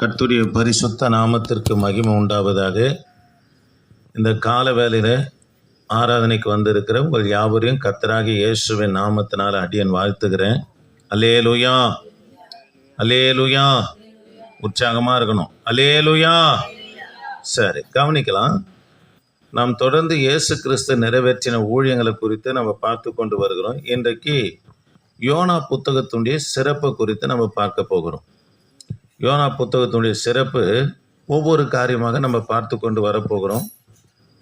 கர்த்தருடைய பரிசுத்த நாமத்திற்கு மகிமை உண்டாவதாக. இந்த கால வேளையில் ஆராதனைக்கு வந்திருக்கிற உங்கள் யாவரையும் கர்த்தராகிய இயேசுவின் நாமத்தினால் அடியன் வாழ்த்துகிறேன். அல்லேலூயா, அல்லேலூயா. உற்சாகமாக இருக்கணும். அல்லேலூயா. சரி, கவனிக்கலாம். நாம் தொடர்ந்து இயேசு கிறிஸ்து நிறைவேற்றின ஊழியங்களை குறித்து நம்ம பார்த்து கொண்டு வருகிறோம். இன்றைக்கு யோனா புத்தகத்துடைய சிறப்பு குறித்து நம்ம பார்க்க போகிறோம். யோனா புத்தகத்தினுடைய சிறப்பு ஒவ்வொரு காரியமாக நம்ம பார்த்து கொண்டு வரப்போகிறோம்.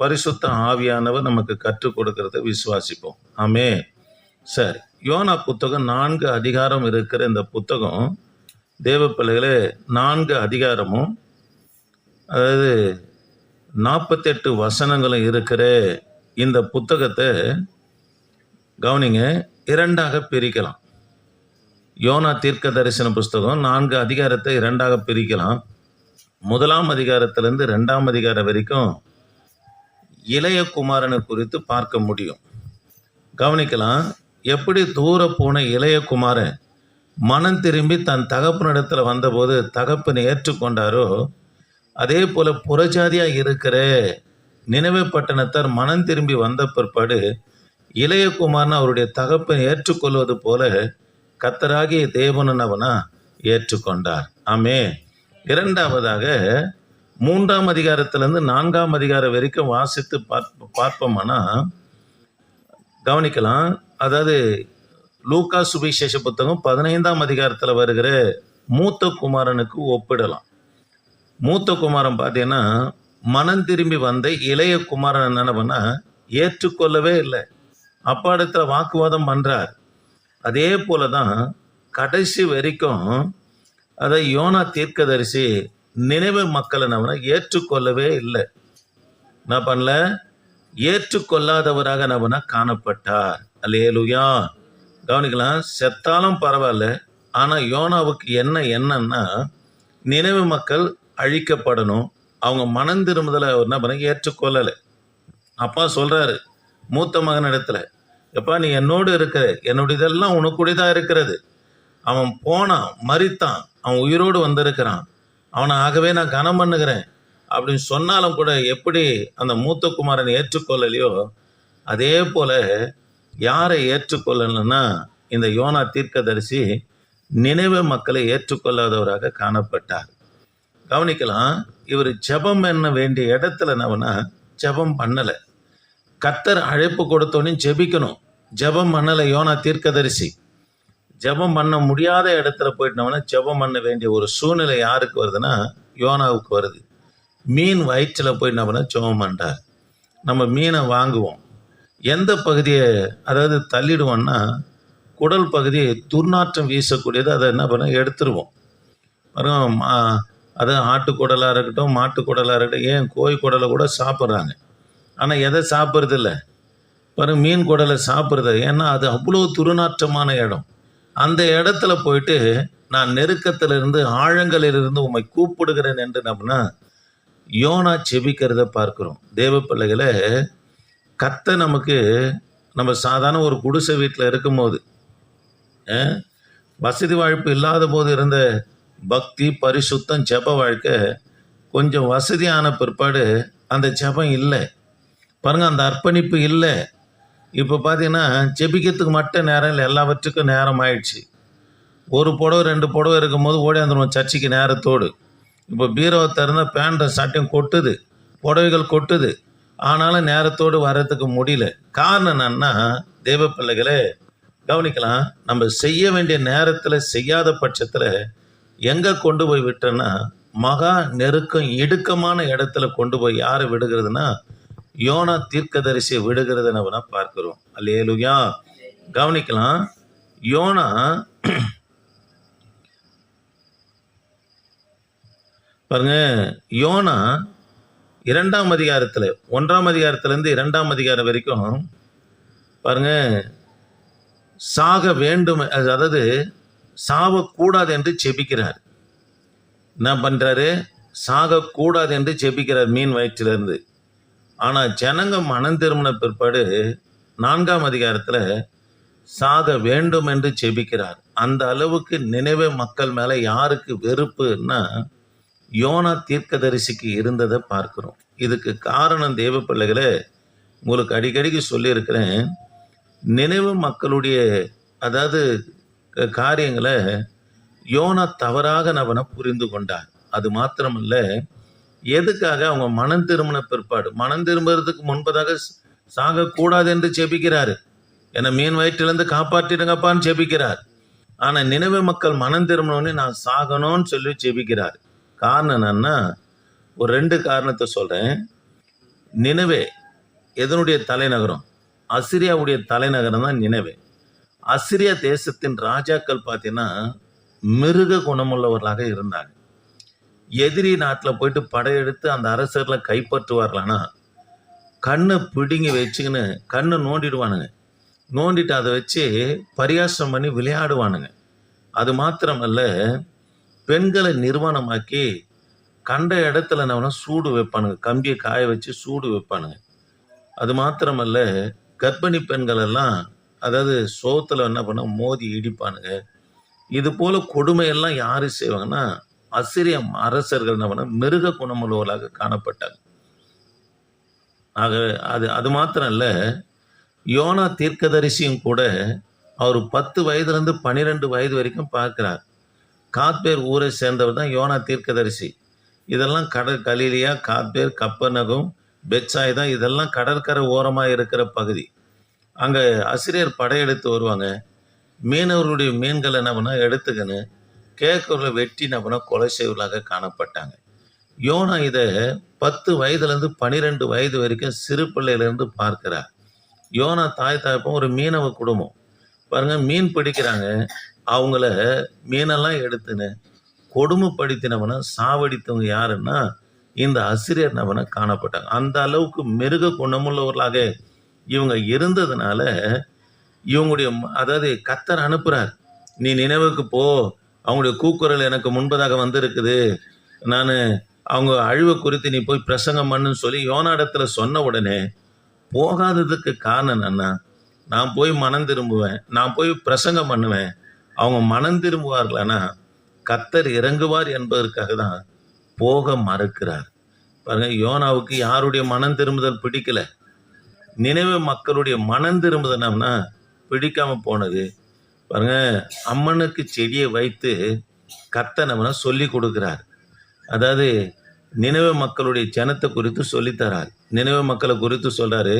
பரிசுத்த ஆவியானவர் நமக்கு கற்றுக் கொடுக்கிறத விசுவாசிப்போம். ஆமே. சரி, யோனா புத்தகம் 4 அதிகாரம் இருக்கிற இந்த புத்தகம், தேவ பிள்ளைகளே, 4 அதிகாரமும் அதாவது 48 வசனங்களும் இருக்கிற இந்த புத்தகத்தை கவனிங்க, 2ஆக பிரிக்கலாம். யோனா தீர்க்க தரிசன புஸ்தகம் 4 அதிகாரத்தை 2ஆக பிரிக்கலாம். 1ஆம் அதிகாரத்திலிருந்து 2ஆம் அதிகாரம் வரைக்கும் இளைய குமாரனை குறித்து பார்க்க முடியும். கவனிக்கலாம். எப்படி தூர போன இளைய குமாரன் மனம் திரும்பி தன் தகப்பனிடத்தில் வந்தபோது தகப்பனை ஏற்றுக்கொண்டாரோ, அதே போல புறஜாதியாக இருக்கிற நினைவே பட்டணத்தார் மனம் திரும்பி வந்த பிற்பாடு இளைய குமாரன் அவருடைய தகப்பனை ஏற்றுக்கொள்வது போல கர்த்தராகிய தேவன் அவனா ஏற்றுக்கொண்டார். ஆமே. 2ஆவதாக 3ஆம் அதிகாரத்திலிருந்து 4ஆம் அதிகாரம் வரைக்கும் வாசித்து பார்ப்போம்னா கவனிக்கலாம். அதாவது லூக்கா சுவிசேஷ புத்தகம் 15ஆம் அதிகாரத்தில் வருகிற மூத்த குமாரனுக்கு ஒப்பிடலாம். மூத்த குமாரன் பார்த்தீங்கன்னா மனம் திரும்பி வந்த இளைய குமாரன் என்னவனா ஏற்றுக்கொள்ளவே இல்லை. அப்பா இடத்துல வாக்குவாதம் பண்றார். அதே போல தான் கடைசி வரைக்கும் அதை யோனா தீர்க்கதரிசி நினைவு மக்கள் என்னவனா ஏற்றுக்கொள்ளவே இல்லை. என்ன பண்ணல? ஏற்றுக்கொள்ளாதவராக என்னவனா காணப்பட்டார். அல்லேலூயா. கவனிக்கலாம். செத்தாலும் பரவாயில்ல, ஆனால் யோனாவுக்கு என்னன்னா நினைவு மக்கள் அழிக்கப்படணும். அவங்க மனம் திரும்புதலை அவர் என்ன பண்ண ஏற்றுக்கொள்ளலை. அப்பா சொல்றாரு மூத்த மகன் இடத்துல, எப்பா நீ என்னோடு இருக்கிற, என்னுடைய இதெல்லாம் உனக்குடையதான் இருக்கிறது. அவன் போனான், மரித்தான், அவன் உயிரோடு வந்திருக்கிறான், அவனை ஆகவே நான் கனம் பண்ணுகிறேன் அப்படின்னு சொன்னாலும் கூட எப்படி அந்த மூத்த குமாரனை ஏற்றுக்கொள்ளலையோ, அதே போல யாரை ஏற்றுக்கொள்ளலைன்னா இந்த யோனா தீர்க்கதரிசி நினைவு மக்களை ஏற்றுக்கொள்ளாதவராக காணப்பட்டார். கவனிக்கலாம். இவர் ஜெபம் பண்ண வேண்டிய இடத்துல என்னவனா ஜெபம் பண்ணலை. கர்த்தர் அழைப்பு கொடுத்தோன்னே ஜெபிக்கணும். ஜெபம் பண்ணலை யோனா தீர்க்கதரிசி. ஜெபம் பண்ண முடியாத இடத்துல போயிட்டோம்னா ஜெபம் பண்ண வேண்டிய ஒரு சூழ்நிலை யாருக்கு வருதுன்னா யோனாவுக்கு வருது. மீன் வயிற்றில் போயிட்டோம்னா ஜெபம் பண்ணுறார். நம்ம மீனை வாங்குவோம், எந்த பகுதியை அதாவது தள்ளிடுவோம்னா குடல் பகுதியை துர்நாற்றம் வீசக்கூடியது, அதை என்ன பண்ண எடுத்துருவோம். அது ஆட்டுக்குடலாக இருக்கட்டும், மாட்டுக்குடலாக இருக்கட்டும், ஏன் கோழி குடலை கூட சாப்பிட்றாங்க. ஆனால் எதை சாப்பிட்றதில்ல பாருங்க, மீன் குடலை சாப்பிட்றது. ஏன்னா அது அவ்வளோ துர்நாற்றமான இடம். அந்த இடத்துல போயிட்டு நான் நெருக்கத்திலிருந்து ஆழங்களிலிருந்து உம்மை கூப்பிடுகிறேன் என்று நம்மனா யோனா செபிக்கிறத பார்க்குறோம். தேவ பிள்ளைகளை, கர்த்தர் நமக்கு, நம்ம சாதாரண ஒரு குடிசை வீட்டில் இருக்கும்போது, வசதி வாய்ப்பு இல்லாத போது இருந்த பக்தி பரிசுத்தம் ஜெப வாழ்க்கை, கொஞ்சம் வசதியான பிற்பாடு அந்த ஜெபம் இல்லை பாருங்க, அந்த அர்ப்பணிப்பு இல்லை. இப்போ பார்த்தீங்கன்னா ஜெபிக்கிறதுக்கு மட்டும் நேரம் இல்லை, எல்லாவற்றுக்கும் நேரம் ஆயிடுச்சு. ஒரு புடவை 2 புடவை இருக்கும்போது ஓடியாந்துருவோம் சர்ச்சைக்கு நேரத்தோடு. இப்போ பீரோவை திறந்த பேண்ட சட்டையும் கொட்டுது, புடவைகள் கொட்டுது, ஆனாலும் நேரத்தோடு வர்றதுக்கு முடியல. காரணம் என்னன்னா தேவ பிள்ளைகளே, கவனிக்கலாம். நம்ம செய்ய வேண்டிய நேரத்தில் செய்யாத பட்சத்தில் எங்கே கொண்டு போய் விட்டோன்னா மகா நெருக்கம் இடுக்கமான இடத்துல கொண்டு போய் யாரை விடுகிறதுனா யோனா தீர்க்கதரிசியை விடுகிறத நம்ம பார்க்கிறோம். அல்லேலூயா. கவனிக்கலாம். யோனா பாருங்க, யோனா 2ஆம் அதிகாரத்தில் 1ஆம் அதிகாரத்திலேருந்து 2ஆம் அதிகாரம் வரைக்கும் பாருங்க, சாக வேண்டும், அதாவது சாவக்கூடாது என்று செபிக்கிறார். என்ன பண்ணுறாரு? சாகக்கூடாது என்று செபிக்கிறார் மீன் வயிற்றிலிருந்து. ஆனால் ஜனங்க மனம் திரும்பின பிற்பாடு 4ஆம் அதிகாரத்தில் சாக வேண்டும் என்று செபிக்கிறார். அந்த அளவுக்கு நினைவே மக்கள் மேலே யாருக்கு வெறுப்புன்னா யோனா தீர்க்கதரிசிக்கு இருந்ததை பார்க்கிறோம். இதுக்கு காரணம் தேவ பிள்ளைகளே, உங்களுக்கு அடிக்கடிக்கு சொல்லியிருக்கிறேன். நினைவு மக்களுடைய அதாவது காரியங்களை யோனா தவறாக அவனை புரிந்து கொண்டார். அது மாத்திரமல்ல, எதுக்காக அவங்க மனம் திரும்பின பிற்பாடு, மனம் திரும்புறதுக்கு முன்பதாக சாகக்கூடாது என்று ஜெபிக்கிறாரு. என்னை மீன் வயிற்றிலிருந்து காப்பாற்றிடுங்கப்பான்னு ஜெபிக்கிறார். ஆனா நினைவு மக்கள் மனம் திரும்பினோடனே நான் சாகணும்னு சொல்லி ஜெபிக்கிறார். காரணம் என்னன்னா, ஒரு 2 காரணத்தை சொல்றேன். நினைவே எதனுடைய தலைநகரம்? அசிரியாவுடைய தலைநகரம் தான் நினைவே. அசிரியா தேசத்தின் ராஜாக்கள் பார்த்தீங்கன்னா மிருக குணமுள்ளவர்களாக இருந்தாங்க. எதிரி நாட்டில் போயிட்டு படையெடுத்து அந்த அரசர்களை கைப்பற்றுவார்களானா கண்ணை பிடுங்கி வச்சுக்கின்னு கண்ணை நோண்டிடுவானுங்க. நோண்டிட்டு அதை வச்சு பரியாசம் பண்ணி விளையாடுவானுங்க. அது மாத்திரமல்ல, பெண்களை நிர்வாணமாக்கி கண்ட இடத்துல என்ன சூடு வைப்பானுங்க. கம்பியை காய வச்சு சூடு வைப்பானுங்க. அது மாத்திரமல்ல, கர்ப்பிணி பெண்கள் எல்லாம் அதாவது சோத்துல என்ன பண்ண மோதி இடிப்பானுங்க. இது போல கொடுமையெல்லாம் யாரு செய்வாங்கன்னா, அசிரிய அரசர்கள் என்ன பண்ண மிருக குணமுள்ளவர்களாக காணப்பட்டாங்க. ஆக அது மாத்திரம் இல்ல, யோனா தீர்க்கதரிசியும் கூட அவர் 10 வயதுலேருந்து 12 வயது வரைக்கும் பார்க்கிறார். காத்பேர் ஊரை சேர்ந்தவர் தான் யோனா தீர்க்கதரிசி. இதெல்லாம் கலிலியா, காத்பேர், கப்பர்நகும், பெத்சாய்தா இதெல்லாம் கடற்கரை ஓரமாக இருக்கிற பகுதி. அங்கே அசிரியர் படையெடுத்து வருவாங்க. மீனவர்களுடைய மீன்களை என்ன பண்ணால் எடுத்துக்கன்னு கேட்கறத வெட்டி என்ன பண்ணால் கொலை செய்வர்களாக காணப்பட்டாங்க. யோனா இதை 10 வயதுலேருந்து 12 வயது வரைக்கும் சிறு பிள்ளையிலேருந்து பார்க்கிறார். யோனா தாய் தாய்ப்போம் ஒரு மீனவ குடும்பம். பாருங்க, மீன் பிடிக்கிறாங்க. அவங்கள மீனெல்லாம் எடுத்துன்னு கொடுமைப்படுத்தினவனை சாவடித்தவங்க யாருன்னா இந்த அசிரியர் நபனை காணப்பட்டாங்க. அந்த அளவுக்கு மிருக குணமுள்ளவர்களாக இவங்க இருந்ததுனால இவங்களுடைய அதாவது கர்த்தர் அனுப்புறார், நீ நினைவுக்கு போ, அவங்களுடைய கூக்குரல் எனக்கு முன்பதாக வந்திருக்குது, நான் அவங்க அழிவை குறித்து நீ போய் பிரசங்கம் பண்ணுன்னு சொல்லி யோனா இடத்துல சொன்ன உடனே போகாததுக்கு காரணம் என்னன்னா, நான் போய் மனம் திரும்புவேன், நான் போய் பிரசங்கம் பண்ணுவேன், அவங்க மனம் திரும்புவார்களானா கர்த்தர் இறங்குவார் என்பதற்காக தான் போக மறுக்கிறார். பாருங்க, யோனாவுக்கு யாருடைய மனம் திரும்புதல் பிடிக்கல, நினைவு மக்களுடைய மனம் திரும்புதல்னா பிடிக்காம போனது. பாருங்க, அம்மனுக்கு செடியை வைத்து கர்த்தர் நம்மள சொல்லி கொடுக்கிறார். அதாவது நினைவு மக்களுடைய ஜனத்தை குறித்து சொல்லித்தரார். நினைவு மக்களை குறித்து சொல்றாரு,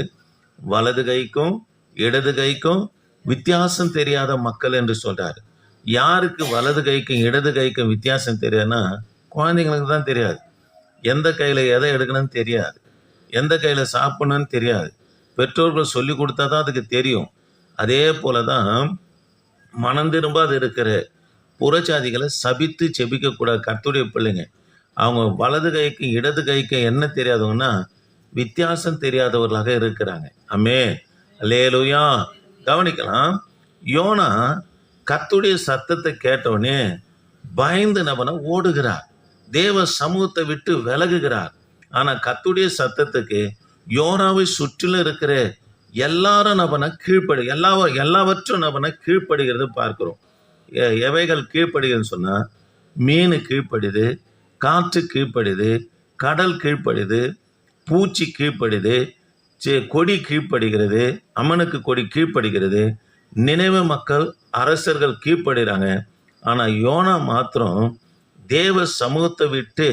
வலது கைக்கும் இடது கைக்கும் வித்தியாசம் தெரியாத மக்கள் என்று சொல்றாரு. யாருக்கு வலது கைக்கும் இடது கைக்கும் வித்தியாசம் தெரியாதுன்னா குழந்தைங்களுக்கு தான் தெரியாது. எந்த கையில் எதை எடுக்கணும்னு தெரியாது, எந்த கையில் சாப்பிடணும்னு தெரியாது. பெற்றோர்கள் சொல்லி கொடுத்தா தான் அதுக்கு தெரியும். அதே போல தான் மனம் திரும்பாது இருக்கிற புறச்சாதிகளை சபித்து செபிக்கக்கூடாது. கர்த்தருடைய பிள்ளைங்க அவங்க வலது கைக்கும் இடது கைக்கும் என்ன தெரியாதவங்கன்னா வித்தியாசம் தெரியாதவர்களாக இருக்கிறாங்க. அமே அல்லேலூயா. கவனிக்கலாம், யோனா கர்த்தருடைய சத்தத்தை கேட்டவுடனே பயந்து நபனை ஓடுகிறார், தேவ சமூகத்தை விட்டு விலகுகிறார். ஆனா கர்த்தருடைய சத்தத்துக்கு யோனாவை சுற்றிலும் இருக்கிற எல்லாரும் நபனை எல்லாவற்றும் நபனை கீழ்ப்படுகிறது பார்க்கிறோம். எவைகள் கீழ்ப்படுகிறதுன்னு சொன்னா, மீன் கீழ்ப்படுது, காற்று கீழ்ப்படுது, கடல் கீழ்ப்படுது, பூச்சி கீழ்ப்படுது, கொடி கீழ்ப்படுகிறது, அம்மனுக்கு கொடி கீழ்ப்படுகிறது, நினைவு மக்கள் அரசர்கள் கீழ்ப்படுகிறாங்க. ஆனா யோனா மாத்திரம் தேவ சமூகத்தை விட்டு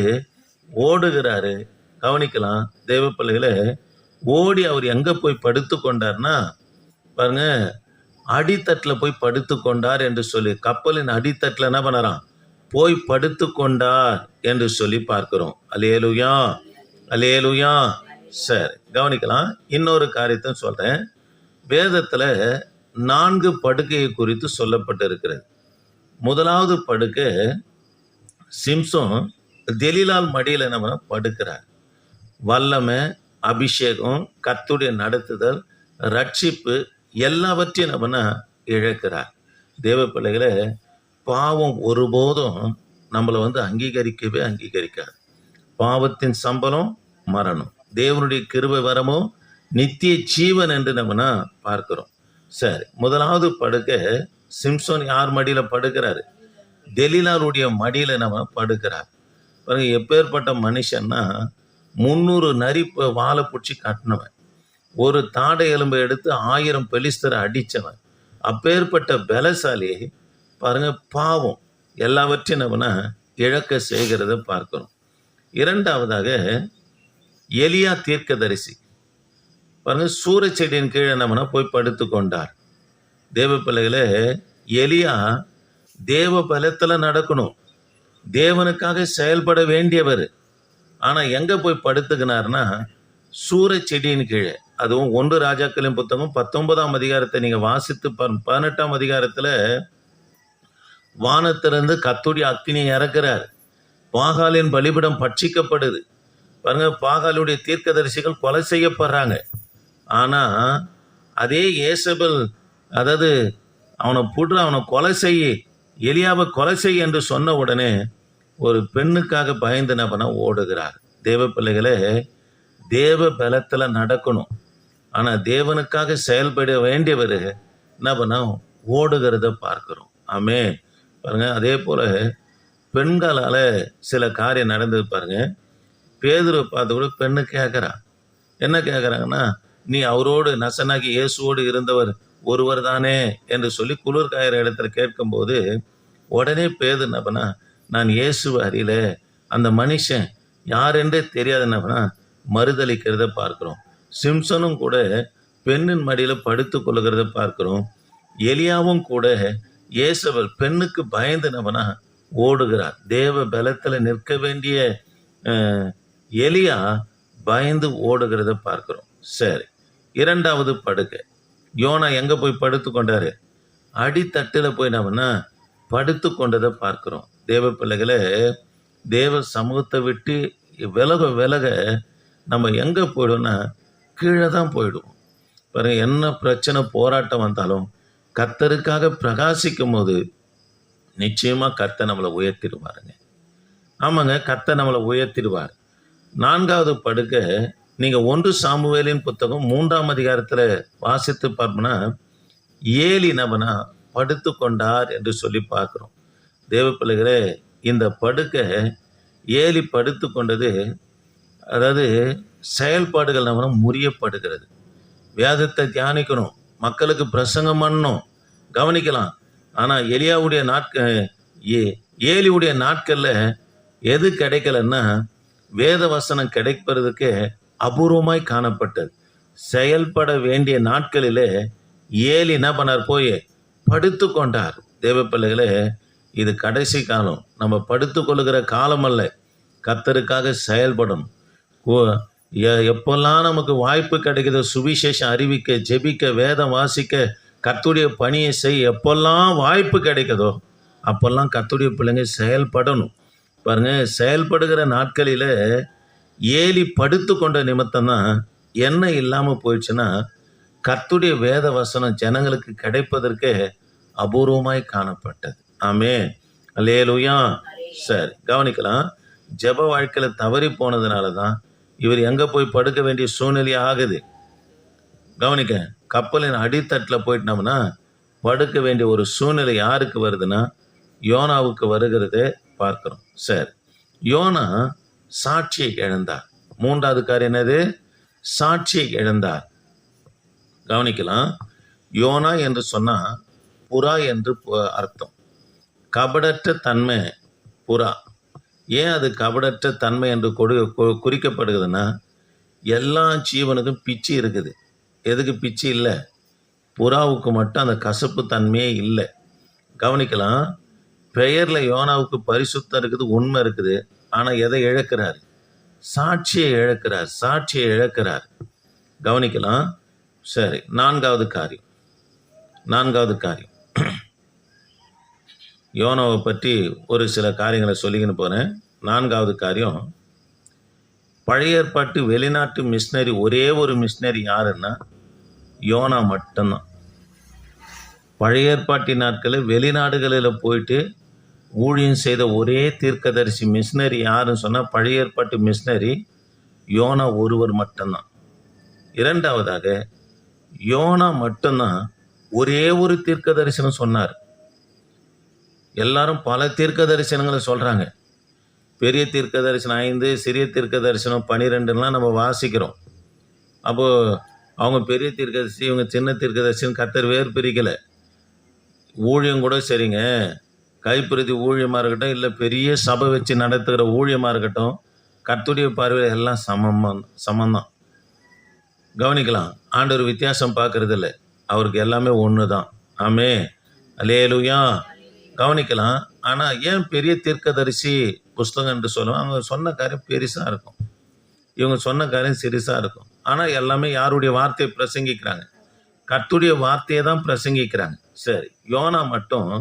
ஓடுகிறாரு. கவனிக்கலாம் தேவ பிள்ளைகளை, ஓடி அவர் எங்க போய் படுத்து கொண்டார்னா பாருங்க, அடித்தட்டில் போய் படுத்து கொண்டார் என்று சொல்லி, கப்பலின் அடித்தட்டில் என்ன பண்ணறான் போய் படுத்து கொண்டார் என்று சொல்லி பார்க்கிறோம். அல்லேலூயா, அல்லேலூயா. சரி, கவனிக்கலாம். இன்னொரு காரியத்தை சொல்றேன். வேதத்துல 4 படுக்கையை குறித்து சொல்லப்பட்டு இருக்கிறது. முதலாவது படுக்கை, சிம்சோன் தெலீலாள் மடியில் என்ன படுக்கிறார். வல்லமை, அபிஷேகம், கர்த்தருடைய நடத்துதல், ரட்சிப்பு எல்லாவற்றையும் நம்ம இழக்கிறார். தேவ பிள்ளைகளை, பாவம் ஒருபோதும் நம்மளை அங்கீகரிக்கவே அங்கீகரிக்காது. பாவத்தின் சம்பளம் மரணம், தேவனுடைய கிருபை வரமோ நித்திய ஜீவன் என்று நம்ம பார்க்கிறோம். சரி, முதலாவது படுக்கை, சிம்சோன் யார் மடியில் படுக்கிறாரு? தெலீலாளுடைய மடியில் நம்ம படுக்கிறார். பாருங்க, எப்பேற்பட்ட மனுஷன்னா 300 நரி வாழை பிடிச்சி கட்டினவன், ஒரு தாடை எலும்பை எடுத்து 1000 பெலிஸ்தரை அடித்தவன், அப்பேற்பட்ட பலசாலி பாருங்க, பாவம் எல்லாவற்றையும் நம்மனா இழக்க செய்கிறத பார்க்கிறோம். இரண்டாவதாக எலியா தீர்க்கதரிசி பாருங்க, சூரச்செடியின் கீழே நம்மனா போய் படுத்து கொண்டார். தேவ பிள்ளைகளே, எலியா தேவ பலத்தில் நடக்கணும், தேவனுக்காக செயல்பட வேண்டியவர். ஆனால் எங்கே போய் படுத்துக்கினார்னா சூரச்செடியின் கீழே. அதுவும் 1 ராஜாக்களின் புத்தகம் 19ஆம் அதிகாரத்தை நீங்கள் வாசித்து 18ஆம் அதிகாரத்தில் வானத்திலிருந்து கர்த்தருடைய அக்கினியை இறக்குறார். பாகாலின் பலிபீடம் பட்சிக்கப்படுது. பாருங்க, பாகாலுடைய தீர்க்கதரிசிகள் கொலை செய்யப்படுறாங்க. ஆனால் அதே ஏசபெல், அதாவது அவனை கொலை செய்ய, எலியாவை கொலை செய்ய என்று சொன்ன உடனே ஒரு பெண்ணுக்காக பயந்து நபனா ஓடுகிறார். தேவ பிள்ளைகளே, தேவ பலத்தில் நடக்கணும், ஆனால் தேவனுக்காக செயல்பட வேண்டியவர் என்ன பண்ண ஓடுகிறத பார்க்கிறோம். ஆமென். பாருங்க, அதே போல பெண்களால் சில காரியம் நடந்தது பாருங்க. பேதுருவை பார்த்து கூட பெண்ணு கேட்குறா. என்ன கேட்குறாங்கன்னா, நீ அவரோடு நசனாகி இயேசுவோடு இருந்தவர் ஒருவர் தானே என்று சொல்லி குளிர் காயிற இடத்துல கேட்கும்போது உடனே பேதுரு என்ன பண்ணா, நான் இயேசுவை அறியல, அந்த மனுஷன் யார் என்றே தெரியாதுன்னா மறுதளிக்கிறத பார்க்கிறோம். சிம்சனும் கூட பெண்ணின் மடியில் படுத்து கொள்ளுகிறத பார்க்கிறோம். எலியாவும் கூட ஏசபெல் பெண்ணுக்கு பயந்து நபனா ஓடுகிறார். தேவ பலத்தில் நிற்க வேண்டிய எலியா பயந்து ஓடுகிறத பார்க்கிறோம். சரி, இரண்டாவது படுக்கை. யோனா எங்கே போய் படுத்து கொண்டாரு? அடித்தட்டில் போய் நம்மனா படுத்து கொண்டதை பார்க்கிறோம். தேவ பிள்ளைகளை, தேவ சமூகத்தை விட்டு விலக விலக நம்ம எங்கே போயிடும்னா கீழே தான் போயிடுவோம். பாருங்க, என்ன பிரச்சனை போராட்டம் வந்தாலும் கர்த்தருக்காக பிரகாசிக்கும் போது நிச்சயமாக கர்த்தர் நம்மளை உயர்த்திடுவாருங்க. ஆமாங்க, கர்த்தர் நம்மளை உயர்த்திடுவார். நான்காவது படுக்கை, நீங்கள் 1 சாமுவேலின் புத்தகம் 3ஆம் அதிகாரத்தில் வாசித்து பார்ப்போம்னா ஏலி நபனா படுத்து கொண்டார் என்று சொல்லி பார்க்குறோம். தேவ பிள்ளைகளே, இந்த படுக்கை ஏலி படுத்து கொண்டது, அதாவது செயல்பாடுகள் நம்ம முறியப்படுகிறது. வேதத்தை தியானிக்கணும், மக்களுக்கு பிரசங்கம் பண்ணணும், கவனிக்கலாம். ஆனால் ஏலியுடைய நாட்களில் எது கிடைக்கலன்னா வேத வசனம் கிடைப்பதற்கு அபூர்வமாய் காணப்பட்டது. செயல்பட வேண்டிய நாட்களிலே ஏலி என்ன பண்ணார்? போய் படுத்து கொண்டார். தேவ பிள்ளைகளே, இது கடைசி காலம், நம்ம படுத்து கொள்ளுகிற காலம் அல்ல. கர்த்தருக்காக செயல்படணும். எப்பெல்லாம் நமக்கு வாய்ப்பு கிடைக்குதோ சுவிசேஷம் அறிவிக்க, ஜெபிக்க, வேதம் வாசிக்க, கர்த்தருடைய பணியை செய்ய எப்பெல்லாம் வாய்ப்பு கிடைக்குதோ அப்பெல்லாம் கர்த்தருடைய பிள்ளைங்க செயல்படணும். பாருங்க, செயல்படுகிற நாட்களில் ஏலி படுத்து கொண்ட நிமித்தம்தான் என்ன இல்லாமல் போயிடுச்சுன்னா கர்த்தருடைய வேத வசனம் ஜனங்களுக்கு கிடைப்பதற்கு அபூர்வமாய் காணப்பட்டது. ஆமென், அல்லேலூயா. சரி, கவனிக்கலாம். ஜெப வாழ்க்கையில் தவறி போனதுனால தான் இவர் எங்கே போய் படுக்க வேண்டிய சூழ்நிலை ஆகுது. கவனிக்க, கப்பலின் அடித்தட்டில் போயிட்டோம்னா படுக்க வேண்டிய ஒரு சூழ்நிலை யாருக்கு வருதுன்னா யோனாவுக்கு வருகிறத பார்க்கிறோம். சரி, யோனா சாட்சியை இழந்தார். மூன்றாவது காரியம் என்னது? சாட்சியை இழந்தார். கவனிக்கலாம். யோனா என்று சொன்னால் புறா என்று அர்த்தம். கபடற்ற தன்மை புறா. ஏன் அது கபடற்ற தன்மை என்று குறிக்கப்படுகிறதுன்னா எல்லா ஜீவனுக்கும் பிச்சு இருக்குது. எதுக்கு பிச்சு இல்லை? புறாவுக்கு மட்டும் அந்த கசப்பு தன்மையே இல்லை. கவனிக்கலாம். பெயரில் யோனாவுக்கு பரிசுத்தம் இருக்குது, உண்மை இருக்குது. ஆனால் எதை இழக்கிறார்? சாட்சியை இழக்கிறார். சாட்சியை இழக்கிறார். கவனிக்கலாம். சரி, நான்காவது காரியம் யோனாவை பற்றி ஒரு சில காரியங்களை சொல்லிக்கின்னு போகிறேன். நான்காவது காரியம், பழைய ஏற்பாட்டு வெளிநாட்டு மிஷினரி, ஒரே ஒரு மிஷினரி யாருன்னா யோனா மட்டும்தான். பழைய ஏற்பாட்டின் நாட்களில் வெளிநாடுகளில் போயிட்டு ஊழியம் செய்த ஒரே தீர்க்கதரிசி மிஷினரி யாருன்னு சொன்னால் பழைய ஏற்பாட்டு மிஷினரி யோனா ஒருவர் மட்டும்தான். இரண்டாவதாக, யோனா மட்டும்தான் ஒரே ஒரு தீர்க்க தரிசனம் சொன்னார். எல்லாரும் பல தீர்க்க தரிசனங்களை சொல்கிறாங்க. பெரிய தீர்க்க தரிசனம் 5, சிறிய தீர்க்க தரிசனம் 12லாம் நம்ம வாசிக்கிறோம். அப்போது அவங்க பெரிய தீர்க்கதரிசி, இவங்க சின்ன தீர்க்கதரிசின்னு கர்த்தர் வேறு பிரிக்கலை. ஊழியம் கூட சரிங்க, கைப்பிரதி ஊழியமாக இருக்கட்டும், இல்லை பெரிய சபை வச்சு நடத்துகிற ஊழியமாக இருக்கட்டும், கர்த்தருடைய பார்வையில் எல்லாம் சமந்தான். கவனிக்கலாம், ஆண்டவர் வித்தியாசம் பார்க்கறது இல்லை, அவருக்கு எல்லாமே ஒன்று தான். ஆமே, அல்லேலூயா. கவனிக்கலாம். ஆனால் ஏன் பெரிய தீர்க்கதரிசி புஸ்தகம் என்று சொல்லுவோம்? அவங்க சொன்ன காரியம் பெருசாக இருக்கும், இவங்க சொன்ன காரியம் சிறுசாக இருக்கும். ஆனால் எல்லாமே யாருடைய வார்த்தையை பிரசங்கிக்கிறாங்க? கர்த்தருடைய வார்த்தையை தான் பிரசங்கிக்கிறாங்க. சரி, யோனா மட்டும்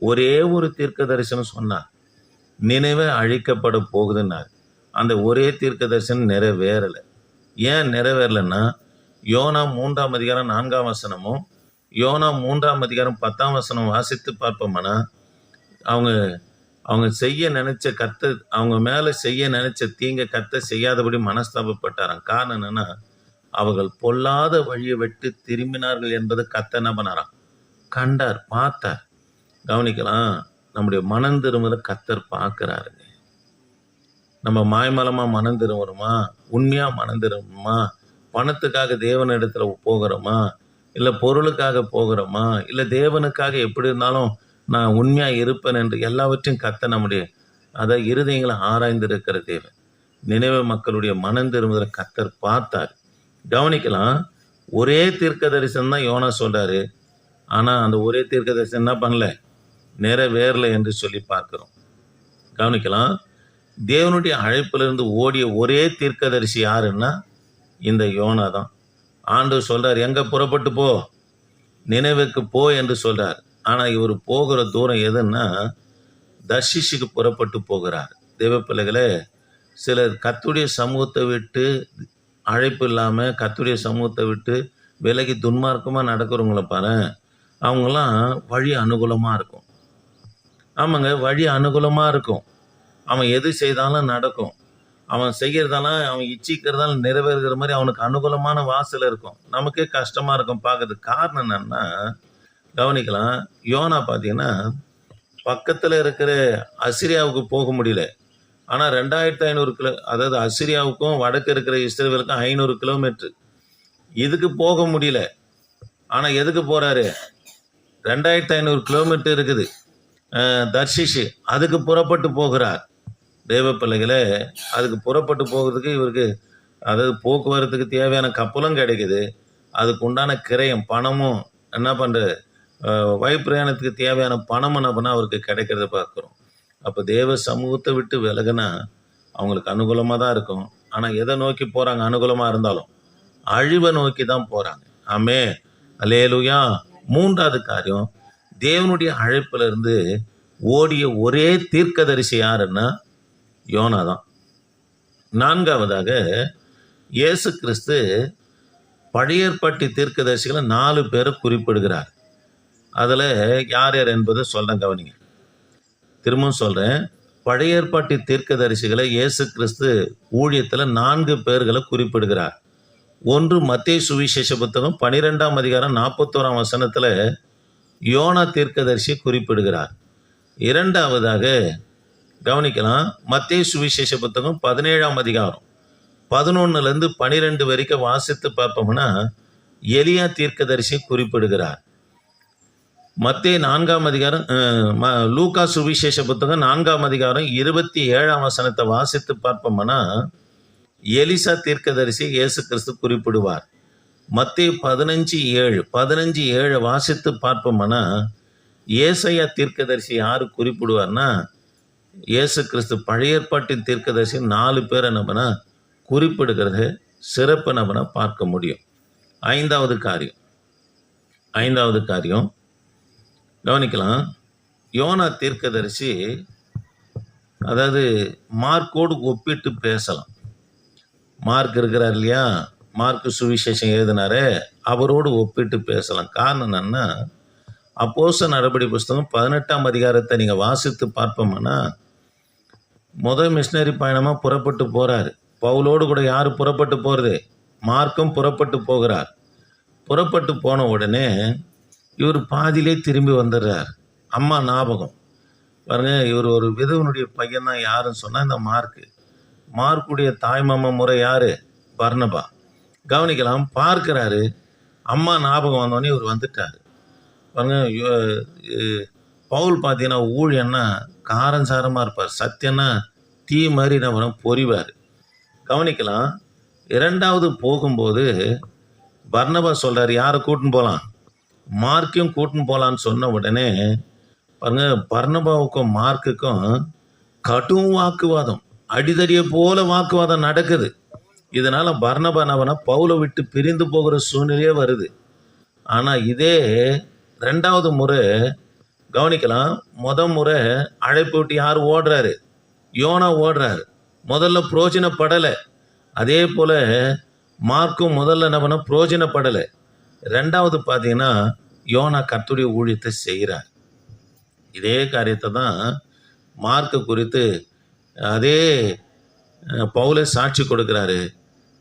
ஒரே ஒரு தீர்க்க தரிசனம் சொன்னார், நினைவே அழிக்கப்பட போகுதுன்னார். அந்த ஒரே தீர்க்க தரிசனம் நிறைவேறலை. ஏன் நிறைவேறலைன்னா, யோனா 3ஆம் அதிகாரம் 4ஆம் வசனமும் யோனா 3ஆம் அதிகாரம் 10ஆம் வசனம் வாசித்து பார்ப்போம்னா, அவங்க செய்ய நினைச்ச அவங்க மேலே செய்ய நினைச்ச தீங்க கர்த்தர் செய்யாதபடி மனஸ்தாபப்பட்டாராம். காரணம் என்னன்னா, அவர்கள் பொல்லாத வழியை விட்டு திரும்பினார்கள் என்பது கர்த்தர் என்ன பண்ணாராம்? கண்டார், பார்த்தார். கவனிக்கலாம், நம்முடைய மனம் திரும்புவதை கர்த்தர் பார்க்கிறாருங்க. நம்ம மாய்மலமாக மனம் திரும்புகிறோமா, உண்மையாக மனம் திரும்புமா, பணத்துக்காக தேவனிடத்துல போகிறோமா, இல்லை பொருளுக்காக போகிறோமா, இல்லை தேவனுக்காக எப்படி இருந்தாலும் நான் உண்மையாக இருப்பேன் என்று எல்லாவற்றையும் கர்த்தர் நம்முடைய இருதயங்களை ஆராய்ந்திருக்கிற தேவன். நினைவே மக்களுடைய மனம் திரும்புதலை கர்த்தர் பார்த்தார். கவனிக்கலாம், ஒரே தீர்க்க தரிசனம் தான் யோனா சொல்றாரு. ஆனால் அந்த ஒரே தீர்க்க தரிசனம் என்ன பண்ணல, நிறைவேறலை என்று சொல்லி பார்க்கிறோம். கவனிக்கலாம், தேவனுடைய அழைப்பிலிருந்து ஓடிய ஒரே தீர்க்கதரிசி யாருன்னா இந்த யோனா தான். ஆண்டவர் சொல்றார், எங்க புறப்பட்டு போ, நினைவுக்கு போ என்று சொல்றார். ஆனால் இவர் போகிற தூரம் எதுன்னா தர்ஷிஷுக்கு புறப்பட்டு போகிறார். தேவ பிள்ளைகளே, சிலர் கர்த்தருடைய சமூகத்தை விட்டு, அழைப்பு இல்லாமல் கர்த்தருடைய சமூகத்தை விட்டு விலகி துன்மார்க்கமாக நடக்கிறவங்கள பாரு, அவங்களாம் வழி அனுகூலமாக இருக்கும். ஆமாங்க, வழி அனுகூலமாக இருக்கும். அவன் எது செய்தாலும் நடக்கும், அவன் செய்கிறதாலும் அவன் இச்சிக்கிறதாலும் நிறைவேறுகிற மாதிரி அவனுக்கு அனுகூலமான வாசல் இருக்கும். நமக்கே கஷ்டமாக இருக்கும் பார்க்கறதுக்கு. காரணம் என்னன்னா, கவனிக்கலாம், யோனா பார்த்தீங்கன்னா பக்கத்தில் இருக்கிற அசிரியாவுக்கு போக முடியல. ஆனால் 2500 அதாவது அசிரியாவுக்கும் வடக்கு இருக்கிற இஸ்ரவேலுக்கும் 500 கிலோமீட்டர், இதுக்கு போக முடியல. ஆனால் எதுக்கு போகிறாரு? 2500 கிலோமீட்டர் இருக்குது தர்ஷிஷு, அதுக்கு புறப்பட்டு போகிறார். தேவ பிள்ளைகளே, அதுக்கு புறப்பட்டு போகிறதுக்கு இவருக்கு போக்குவரத்துக்கு தேவையான கப்பலும் கிடைக்குது, அதுக்கு உண்டான கிரயம் பணமும் என்ன பண்ணுற வழிப்பிரயாணத்துக்கு தேவையான பணம் என்ன பண்ணால் அவருக்கு கிடைக்கிறத பார்க்குறோம். அப்போ தேவ சமூகத்தை விட்டு விலகுனா அவங்களுக்கு அனுகூலமாக தான் இருக்கும். ஆனால் எதை நோக்கி போகிறாங்க? அனுகூலமாக இருந்தாலும் அழிவை நோக்கி தான் போகிறாங்க. ஆமே, அல்லேலூயா. 3வது காரியம், தேவனுடைய அழைப்பிலிருந்து ஓடிய ஒரே தீர்க்கதரிசி யாருன்னா யோனா தான். 4வதாக, இயேசு கிறிஸ்து பழைய ஏற்பாட்டு தீர்க்கதரிசிகளை 4 பேரை குறிப்பிடுகிறார். அதில் யார் யார் என்பதை சொல்கிறேன், கவனிங்க. திரும்பவும் சொல்கிறேன், பழைய ஏற்பாட்டு தீர்க்கதரிசிகளை இயேசு கிறிஸ்து ஊழியத்தில் 4 பேர்களை குறிப்பிடுகிறார். ஒன்று, மத்தேயு சுவிசேஷ புத்தகம் 12ஆம் அதிகாரம் 41ஆம் வசனத்தில் யோனா தீர்க்கதரிசியை குறிப்பிடுகிறார். 2வதாக கவனிக்கலாம், மத்தேயு சுவிசேஷ புத்தகம் 17ஆம் அதிகாரம் 11லேருந்து 12 வரைக்கும் வாசித்து பார்ப்போம்னா எலியா தீர்க்கதரிசியை குறிப்பிடுகிறார். மத்தேயு 4ஆம் அதிகாரம், லூக்கா சுவிசேஷ புத்தகம் 4ஆம் அதிகாரம் 27ஆம் வசனத்தை வாசித்து பார்ப்போம்னா எலிசா தீர்க்கதரிசி இயேசு கிறிஸ்து குறிப்பிடுவார். மத்தேயு 15:7 வாசித்து பார்ப்போம்னா ஏசாயா தீர்க்கதரிசி யார் குறிப்பிடுவார்னா இயேசு கிறிஸ்து பழைய ஏற்பாட்டின் தீர்க்கதரிசி 4 பேரை நம்மனா குறிப்பிடுகிறது சிறப்பு நம்மனா பார்க்க முடியும். 5வது காரியம் கவனிக்கலாம், யோனா தீர்க்கதரிசி மார்க்கோடு ஒப்பிட்டு பேசலாம். மார்க் இருக்கிறார் இல்லையா, மார்க்கு சுவிசேஷம் எழுதினாரு, அவரோடு ஒப்பிட்டு பேசலாம். காரணம் என்னன்னா, அப்போஸ்தலர் நடபடி புஸ்தகம் 18ஆம் அதிகாரத்தை நீங்கள் வாசித்து பார்ப்போம்னா முதல் மிஷினரி பயணமாக புறப்பட்டு போகிறாரு. பவுலோடு கூட யார் புறப்பட்டு போகிறது? மார்க்கும் புறப்பட்டு போகிறார். புறப்பட்டு போன உடனே இவர் பாதியிலே திரும்பி வந்துடுறார். அம்மா ஞாபகம், பாருங்க, இவர் ஒரு விதவனுடைய பையன் தான். யாருன்னு சொன்னால் இந்த மார்க்குடைய தாய்மாமா முறை யாரு? பர்னபா. கவனிக்கலாம், பார்க்கிறாரு, அம்மா ஞாபகம் வந்தோடனே இவர் வந்துட்டார். பாருங்க, பவுல் பார்த்தீங்கன்னா ஊழியன்னா காரம் சாரமாக இருப்பார், சத்தியன்னா தீ மாதிரி நம்ம பொறிவார். கவனிக்கலாம், இரண்டாவது போகும்போது பர்னபா சொல்கிறார், யாரை கூட்டின்னு போகலாம்? மார்க்கையும் கூட்டின்னு போகலான்னு சொன்ன உடனே பாருங்க, பர்னபாவுக்கும் மார்க்குக்கும் கடும் வாக்குவாதம், அடிதடியை போல வாக்குவாதம் நடக்குது. இதனால பர்னபா என்ன பவுலை விட்டு பிரிந்து போகிற சூழ்நிலையே வருது. ஆனால் இதே ரெண்டாவது முறை கவனிக்கலாம், முறை அழைப்பு விட்டு யார் ஓடுறாரு? யோனா ஓடுறாரு. முதல்ல புரோஜனப்படலை. அதே போல மார்க்கும் முதல்ல என்ன புரோஜனப்படலை. ரெண்டாவது பார்த்தீங்கன்னா யோனா கர்த்தருடைய ஊழியத்தை செய்கிறார். இதே காரியத்தை தான் மார்க்கு குறித்து அதே பவுலே சாட்சி கொடுக்குறாரு.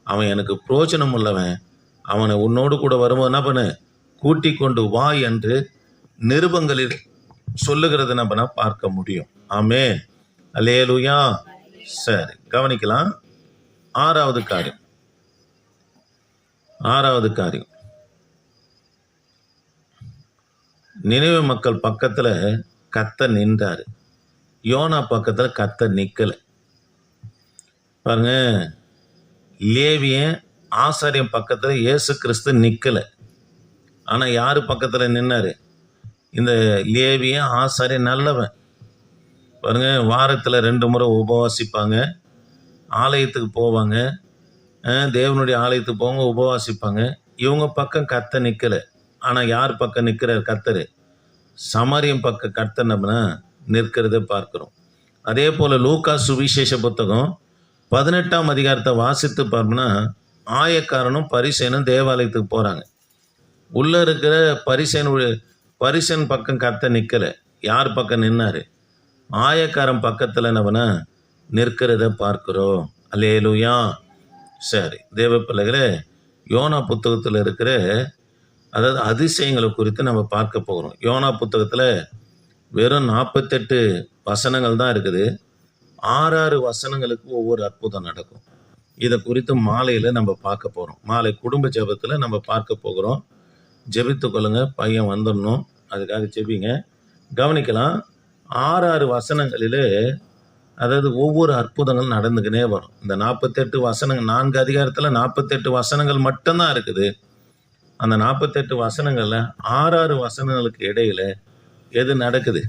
அவன் எனக்கு புரோஜனம் உள்ளவன், அவனை உன்னோடு கூட வரும்போது என்ன பண்ணு, கூட்டி கொண்டு வா என்று நிருபங்களில் சொல்லுகிறது நம்ம பார்க்க முடியும். ஆமென், அல்லேலூயா. சரி, கவனிக்கலாம். ஆறாவது காரியம், நினைவு மக்கள் பக்கத்துல கர்த்தர் நின்றாரு, யோனா பக்கத்துல கர்த்தர் நிக்கல. பாருங்க, லேவியன் ஆசாரியன் பக்கத்துல இயேசு கிறிஸ்து நிக்கல. ஆனா யாரு பக்கத்துல நின்னாரு? இந்த லேவியன் ஆசாரியன் நல்லவன். பாருங்க, வாரத்துல 2 முறை உபவாசிப்பாங்க, ஆலயத்துக்கு போவாங்க, தேவனுடைய ஆலயத்துக்கு போவாங்க, உபவாசிப்பாங்க. இவங்க பக்கம் கர்த்தர் நிக்கல. ஆனா யார் பக்கம் நிற்கிறார்? கர்த்தர். சமாரியம் பக்கம் கர்த்தர் நம்ம நிற்கிறத பார்க்கிறோம். அதே போல லூக்கா சுவிசேஷ புத்தகம் 18ஆம் அதிகாரத்தை வாசித்து பார்த்தோம்னா, ஆயக்காரனும் பரிசேனும் தேவாலயத்துக்கு போறாங்க. உள்ள இருக்கிற பரிசேன் பக்கம் கர்த்தர் நிக்கல. யார் பக்கம் நின்னாரு? ஆயக்காரன் பக்கத்துல நம்ம நிற்கிறத பார்க்கிறோம். அல்லேலூயா. சரி, தேவ பிள்ளைகளே, யோனா புத்தகத்தில் இருக்கிற அதாவது அதிசயங்களை குறித்து நம்ம பார்க்க போகிறோம். யோனா புத்தகத்தில் வெறும் 48 வசனங்கள் தான் இருக்குது. 6 வசனங்களுக்கு ஒவ்வொரு அற்புதம் நடக்கும். இதை குறித்து மாலையில் நம்ம பார்க்க போகிறோம். மாலை குடும்ப ஜெபத்தில் நம்ம பார்க்க போகிறோம். ஜெபித்து கொள்ளுங்க, பையன் வந்துடணும், அதுக்காக ஜெபிங்க. கவனிக்கலாம், 6 வசனங்களிலே அதாவது ஒவ்வொரு அற்புதங்கள் நடந்துக்கினே வரும். இந்த 48 வசனங்கள், 4 அதிகாரத்தில் 48 வசனங்கள் மட்டும்தான் இருக்குது. அந்த 48 வசனங்கள்ல 6 வசனங்களுக்கு இடையில எது நடக்குது?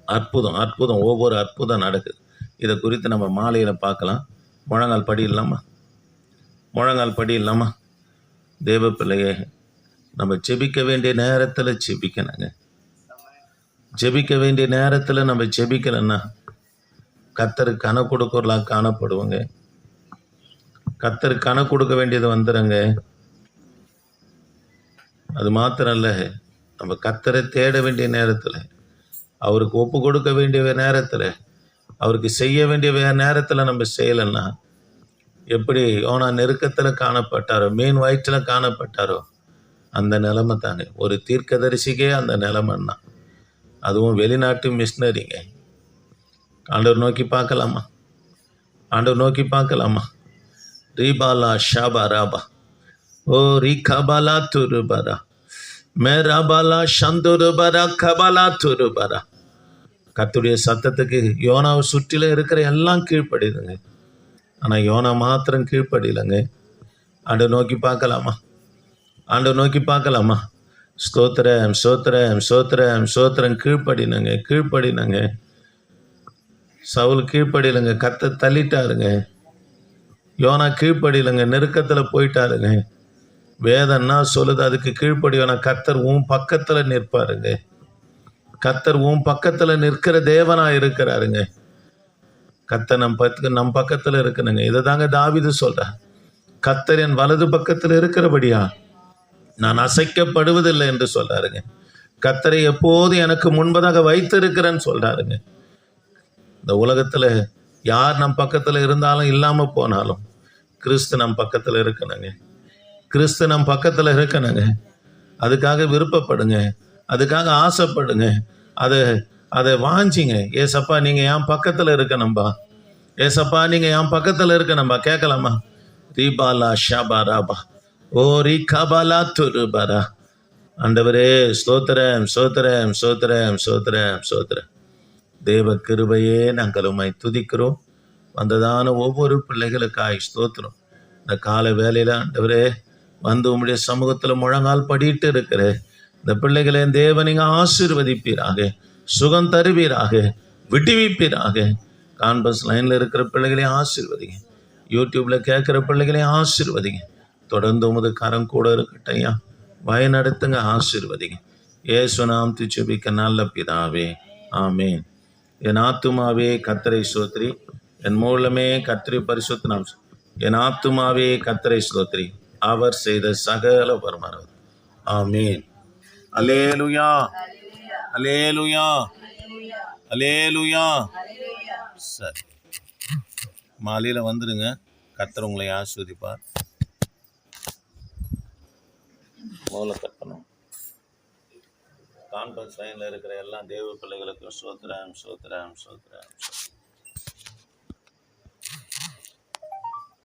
அற்புதம், ஒவ்வொரு அற்புதம் நடக்குது. இதை குறித்து நம்ம மாலையில பார்க்கலாம். முழங்கால் படி இல்லாமா தேவ பிள்ளையே, நம்ம ஜெபிக்க வேண்டிய நேரத்தில் ஜெபிக்கணுங்க. ஜெபிக்க வேண்டிய நேரத்தில் நம்ம ஜெபிக்கலன்னா கர்த்தருக்கு கணக்கு கொடுக்கறலாம் காணப்படுவோங்க. கர்த்தருக்கு கணக்கு கொடுக்க வேண்டியது வந்துடுங்க. அது மாத்திரம் இல்லை, நம்ம கர்த்தரை தேட வேண்டிய நேரத்தில், அவருக்கு ஒப்பு கொடுக்க வேண்டிய நேரத்தில், அவருக்கு செய்ய வேண்டிய நேரத்தில் நம்ம செய்யலைன்னா எப்படி யோனா நெருக்கத்தில் காணப்பட்டாரோ, மீன் வயிற்றில் காணப்பட்டாரோ, அந்த நிலைமை தாங்க. ஒரு தீர்க்கதரிசிக்கே அந்த நிலைமைன்னா, அதுவும் வெளிநாட்டு மிஷினரிங்க. ஆண்டவர் நோக்கி பார்க்கலாமா? ரீபாலா ஷாபா ராபா ஓ ரீகாபாலா துருபரா மேராபாலா சந்துருபரா கபாலா துருபரா. கர்த்தருடைய சத்தத்துக்கு யோனாவை சுற்றில இருக்கிற எல்லாம் கீழ்ப்படிதுங்க. ஆனால் யோனா மாத்திரம் கீழ்ப்படியலைங்க. ஆண்டவர் நோக்கி பார்க்கலாமா? ஸ்தோத்திரம். கீழ்ப்படினங்க. சவுல் கீழ்ப்படியலைங்க, கர்த்தர் தள்ளிட்டாருங்க. யோனா கீழ்ப்படியலைங்க, நெருக்கத்தில் போயிட்டாருங்க. வேதம்னா சொல்லுது அதுக்கு கீழ்ப்படியோனா கர்த்தர் உன் பக்கத்தில் நிற்பாருங்க. கர்த்தர் உன் பக்கத்தில் நிற்கிற தேவனா இருக்கிறாருங்க. கர்த்தர் நம் பக்கத்தில் இருக்கணுங்க. இதை தாங்க தாவீது சொல்றார். கர்த்தர் என் வலது பக்கத்தில் இருக்கிறபடியா நான் அசைக்கப்படுவதில்லை என்று சொல்றாருங்க. கர்த்தரை எப்போதும் எனக்கு முன்பதாக வைத்திருக்கிறேன்னு சொல்றாருங்க. இந்த உலகத்துல யார் நம் பக்கத்துல இருந்தாலும் இல்லாம போனாலும் கிறிஸ்து நம் பக்கத்துல இருக்கணுங்க. அதுக்காக விருப்பப்படுங்க, அதுக்காக ஆசைப்படுங்க. அதை வாஞ்சிங்க. ஏசப்பா நீங்கள் என் பக்கத்தில் இருக்கணும்பா, ஏசப்பா நீங்கள் என் பக்கத்தில் இருக்கணும்பா. கேட்கலாமா? ரீபாலா ஷாபாராபா ஓ ரீ கபாலா துருபரா. ஆண்டவரே ஸ்தோத்திரம் ஸ்தோத்திரம் ஸ்தோத்திரம் ஸ்தோத்திரம் ஸ்தோத்திரம். தேவ கிருபையே நாங்கள் உம்மை துதிக்கிறோம். வந்ததான ஒவ்வொரு பிள்ளைகளுக்காய் ஸ்தோத்திரம். இந்த கால வேலையில் ஆண்டவரே வந்து உம்முடைய சமூகத்தில் முழங்கால் படிட்டு இருக்கிற இந்த பிள்ளைகளை தேவன் நீங்க ஆசீர்வதிப்பீராக, சுகம் தருவீராக, விடுவிப்பீராக. கான்பஸ் லைனில் இருக்கிற பிள்ளைகளையும் ஆசீர்வதிங்க, யூடியூப்ல கேட்குற பிள்ளைகளையும் ஆசீர்வதிங்க. தொடர்ந்து உமது கரம் கூட இருக்கட்டையா, வயநடத்துங்க, ஆசீர்வதிங்க. இயேசுநாமம் ஜெபிக்க நல்ல பிதாவே, ஆமேன். என் ஆத்துமாவே கர்த்தரை ஸ்தோத்திரி, என் மூலமே கர்த்தரை பரிசுத்தம். என் ஆத்துமாவே கர்த்தரை ஸ்தோத்திரி, அவர் செய்த சகல வருமானம். ஆமேன். அல்லேலூயா, அல்லேலூயா, அல்லேலூயா. சரி, மாலையில் வந்துடுங்க. கர்த்தர் உங்களை ஆசீர்வதிப்பார். மூல கட்டணும். கான்ஃபரன்ஸ் லைனில் இருக்கிற எல்லா தேவ பிள்ளைகளுக்கும் ஸ்தோத்திரம் ஸ்தோத்திரம் ஸ்தோத்திரம்.